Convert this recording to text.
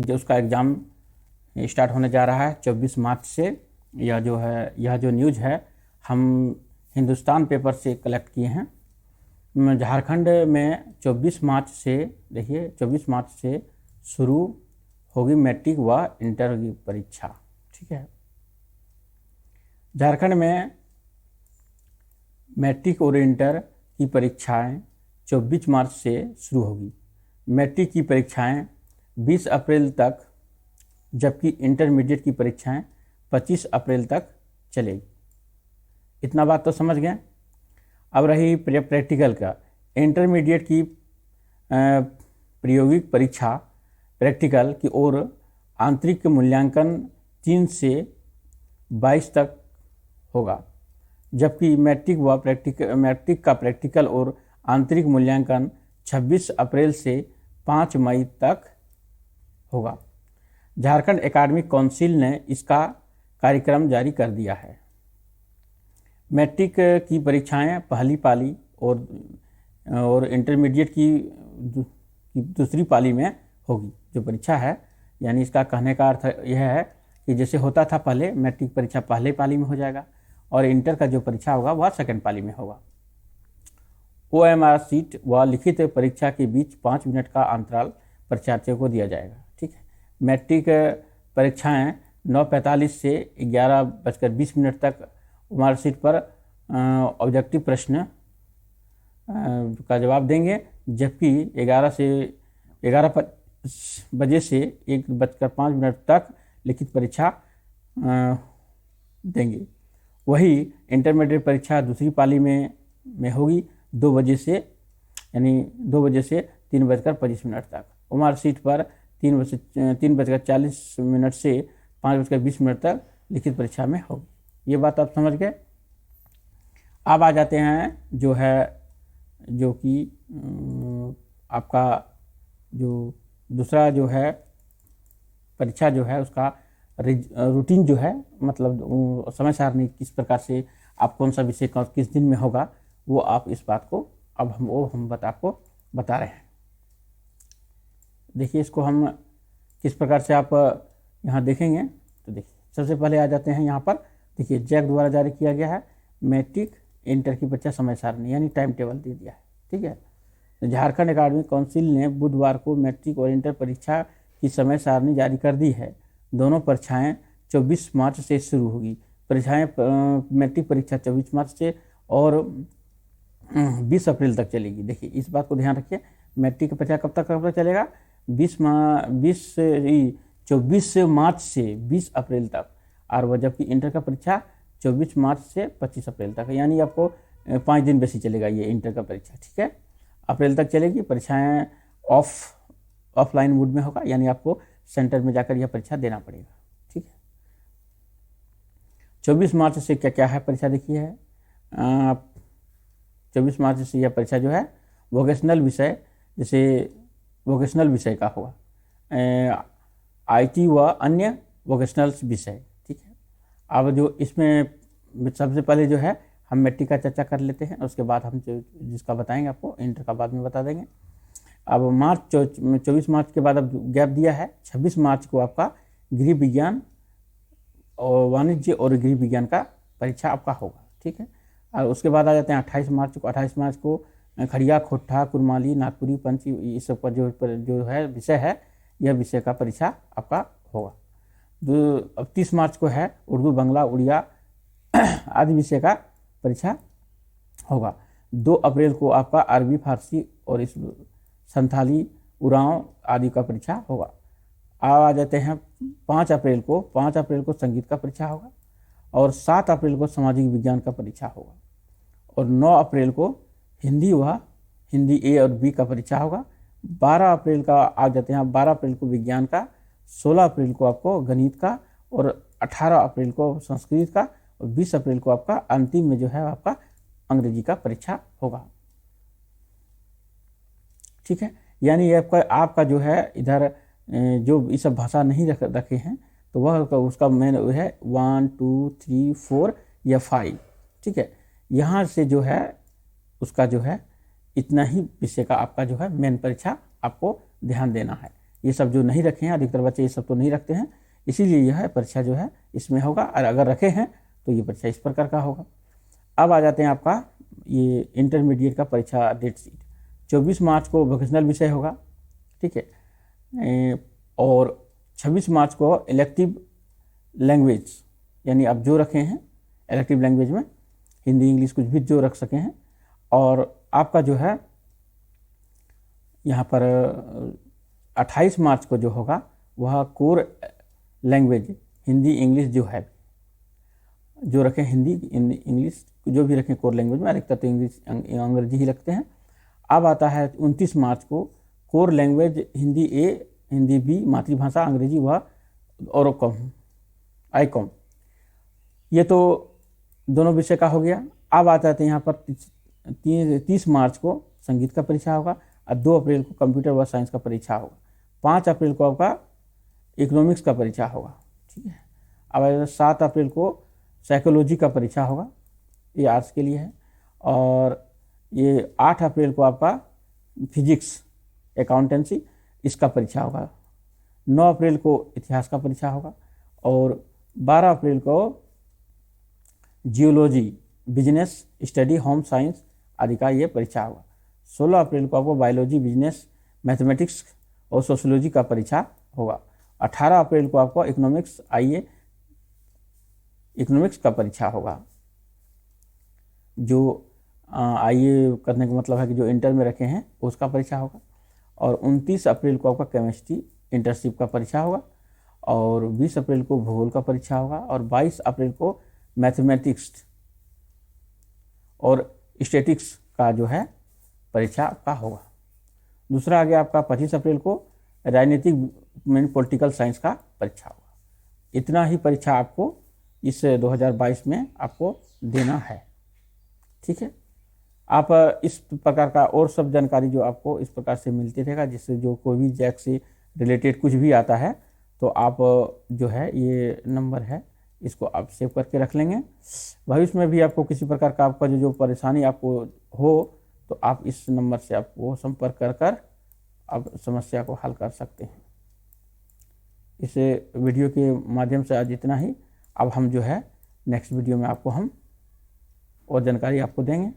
जो उसका exam start होने जा रहा है 24 मार्च से। यह जो न्यूज़ है हम हिंदुस्तान पेपर से कलेक्ट किए हैं। झारखंड में 24 मार्च से, देखिए 24 मार्च से शुरू होगी मैट्रिक व इंटर की परीक्षा। ठीक है, झारखंड में मैट्रिक और इंटर की परीक्षाएं 24 मार्च से शुरू होगी। मैट्रिक की परीक्षाएं 20 अप्रैल तक, जबकि इंटरमीडिएट की परीक्षाएं 25 अप्रैल तक चलेगी। इतना बात तो समझ गए। अब रही प्रैक्टिकल का। इंटरमीडिएट की प्रायोगिक परीक्षा प्रैक्टिकल की ओर आंतरिक मूल्यांकन 3 से 22 तक होगा, जबकि मैट्रिक का प्रैक्टिकल और आंतरिक मूल्यांकन 26 अप्रैल से 5 मई तक होगा। झारखंड एकेडमिक काउंसिल ने इसका कार्यक्रम जारी कर दिया है। मैट्रिक की परीक्षाएं पहली पाली और इंटरमीडिएट की दूसरी पाली में होगी। जो परीक्षा है, यानी इसका कहने का अर्थ यह है कि जैसे होता था पहले, मैट्रिक परीक्षा पहले पाली में हो जाएगा और इंटर का जो परीक्षा होगा वह सेकंड पाली में होगा। OMR सीट व लिखित परीक्षा के बीच 5 मिनट का अंतराल परीक्षार्थियों को दिया जाएगा। ठीक है, मैट्रिक परीक्षाएं 9:45 से 11:20 तक OMR सीट पर ऑब्जेक्टिव प्रश्न का जवाब देंगे, जबकि 11 बजे से 1:05 तक लिखित परीक्षा देंगे। वही इंटरमीडिएट परीक्षा दूसरी पाली में होगी 2 बजे से, यानी 2 बजे से 3:25 तक। OMR सीट पर 3:40 से 5:20 तक लिखित परीक्षा में होगी। ये बात आप समझ गए। अब आ जाते हैं जो कि आपका जो दूसरा जो है परीक्षा जो है उसका रूटीन जो है, मतलब समय सारणी किस प्रकार से आप कौन सा विषय का किस दिन में होगा, वो आप इस बात को अब हम आपको बता रहे हैं। देखिए, इसको हम किस प्रकार से आप यहाँ देखेंगे तो देखिए, सबसे पहले आ जाते हैं यहाँ पर। देखिए, जैक द्वारा जारी किया गया है मैट्रिक इंटर की परीक्षा समय सारणी, यानी टाइम टेबल दे दिया है। ठीक है, झारखंड एकेडमिक काउंसिल ने बुधवार को मैट्रिक और इंटर परीक्षा की समय सारणी जारी कर दी है। दोनों परीक्षाएं 24 मार्च से शुरू होगी। मैट्रिक परीक्षा 24 मार्च से और 20 अप्रैल तक चलेगी। देखिए, इस बात को ध्यान रखिए, मैट्रिक की परीक्षा कब तक चलेगा? 24 मार्च से 20 अप्रैल तक, और वह जबकि इंटर का परीक्षा 24 मार्च से 25 अप्रैल तक, यानी आपको 5 दिन बेसी चलेगा ये इंटर का परीक्षा। ठीक है, अप्रैल तक चलेगी। परीक्षाएं ऑफलाइन मोड में होगा, यानी आपको सेंटर में जाकर यह परीक्षा देना पड़ेगा। ठीक है, 24 मार्च से क्या क्या है परीक्षा देखिए है। 24 मार्च से यह परीक्षा जो है वोकेशनल विषय, जैसे वोकेशनल विषय का होगा, IT व अन्य वोकेशनल विषय। ठीक है, अब जो इसमें सबसे पहले जो है हम मैट्रिक का चर्चा कर लेते हैं, उसके बाद हम जिसका बताएंगे आपको इंटर का बाद में बता देंगे। अब 24 मार्च के बाद अब गैप दिया है, 26 मार्च को आपका गृह विज्ञान और वाणिज्य और गृह विज्ञान का परीक्षा आपका होगा। ठीक है, और उसके बाद आ जाते हैं 28 मार्च को। 28 मार्च को खड़िया, खोट्ठा, कुरमाली, नागपुरी, पंची, इस सब का जो है विषय है, यह विषय का परीक्षा आपका होगा। अब 30 मार्च को है उर्दू, बांग्ला, उड़िया आदि विषय का परीक्षा होगा। 2 अप्रैल को आपका अरबी, फारसी और इस संथाली, उरांव आदि का परीक्षा होगा। अब आ जाते हैं 5 अप्रैल को। 5 अप्रैल को संगीत का परीक्षा होगा और 7 अप्रैल को सामाजिक विज्ञान का परीक्षा होगा और 9 अप्रैल को हिंदी A और B का परीक्षा होगा। 12 अप्रैल का आ जाते हैं 12 अप्रैल को विज्ञान का, 16 अप्रैल को आपको गणित का और 18 अप्रैल को संस्कृत का और 20 अप्रैल को आपका अंतिम में जो है आपका अंग्रेजी का परीक्षा होगा। ठीक है, यानी आपका जो है इधर जो ये सब भाषा नहीं रखे हैं तो वह उसका मेन है 1 2 3 4 या 5। ठीक है, यहाँ से जो है उसका जो है इतना ही विषय का आपका जो है मेन परीक्षा आपको ध्यान देना है। ये सब जो नहीं रखे हैं, अधिकतर बच्चे ये सब तो नहीं रखते हैं, इसीलिए यह परीक्षा जो है इसमें होगा। और अगर रखे हैं तो ये परीक्षा इस प्रकार का होगा। अब आ जाते हैं आपका ये इंटरमीडिएट का परीक्षा डेट शीट। 24 मार्च को वोकेशनल विषय होगा, ठीक है, और 26 मार्च को इलेक्टिव लैंग्वेज, यानी आप जो रखे हैं इलेक्टिव लैंग्वेज में हिंदी इंग्लिश कुछ भी जो रख सके हैं। और आपका जो है यहाँ पर 28 मार्च को जो होगा वह कोर लैंग्वेज हिंदी इंग्लिश जो है, जो रखें हिंदी इंग्लिश जो भी रखें कोर लैंग्वेज में, अधिकतर तो इंग्लिश अंग्रेजी ही लगते हैं। अब आता है 29 मार्च को कोर लैंग्वेज हिंदी ए, हिंदी बी, मातृभाषा अंग्रेजी व और आईकॉम। ये तो दोनों विषय का हो गया। अब आ जाते हैं यहाँ पर 30 मार्च को संगीत का परीक्षा होगा और 2 अप्रैल को कंप्यूटर व साइंस का परीक्षा होगा। 5 अप्रैल को आपका इकोनॉमिक्स का परीक्षा होगा, ठीक है। अब 7 अप्रैल को साइकोलॉजी का परीक्षा होगा, ये आर्ट्स के लिए है। और ये 8 अप्रैल को आपका फिजिक्स अकाउंटेंसी इसका परीक्षा होगा। 9 अप्रैल को इतिहास का परीक्षा होगा और 12 अप्रैल को geology, business study, home science आदि का ये परीक्षा होगा। 16 अप्रैल को आपको बायोलॉजी, बिजनेस, मैथमेटिक्स और सोशियोलॉजी का परीक्षा होगा। 18 अप्रैल को आपको इकोनॉमिक्स इकोनॉमिक्स का परीक्षा होगा। जो आईए करने का मतलब है कि जो इंटर में रखे हैं उसका परीक्षा होगा। और 29 अप्रैल को आपका केमिस्ट्री इंटर्नशिप का परीक्षा होगा और 20 अप्रैल को भूगोल का परीक्षा होगा और 22 अप्रैल को मैथमेटिक्स और स्टैटिक्स का जो है परीक्षा आपका होगा। दूसरा आ गया आपका 25 अप्रैल को राजनीतिक में पॉलिटिकल साइंस का परीक्षा होगा। इतना ही परीक्षा आपको इस 2022 में आपको देना है, ठीक है। आप इस प्रकार का और सब जानकारी जो आपको इस प्रकार से मिलती रहेगा, जिससे जो कोई भी जैक से रिलेटेड कुछ भी आता है तो आप जो है ये नंबर है इसको आप सेव करके रख लेंगे। भविष्य में भी आपको किसी प्रकार का आपका जो परेशानी आपको हो तो आप इस नंबर से आप वो संपर्क कर आप समस्या को हल कर सकते हैं। इस वीडियो के माध्यम से आज इतना ही। अब हम जो है नेक्स्ट वीडियो में आपको हम और जानकारी आपको देंगे।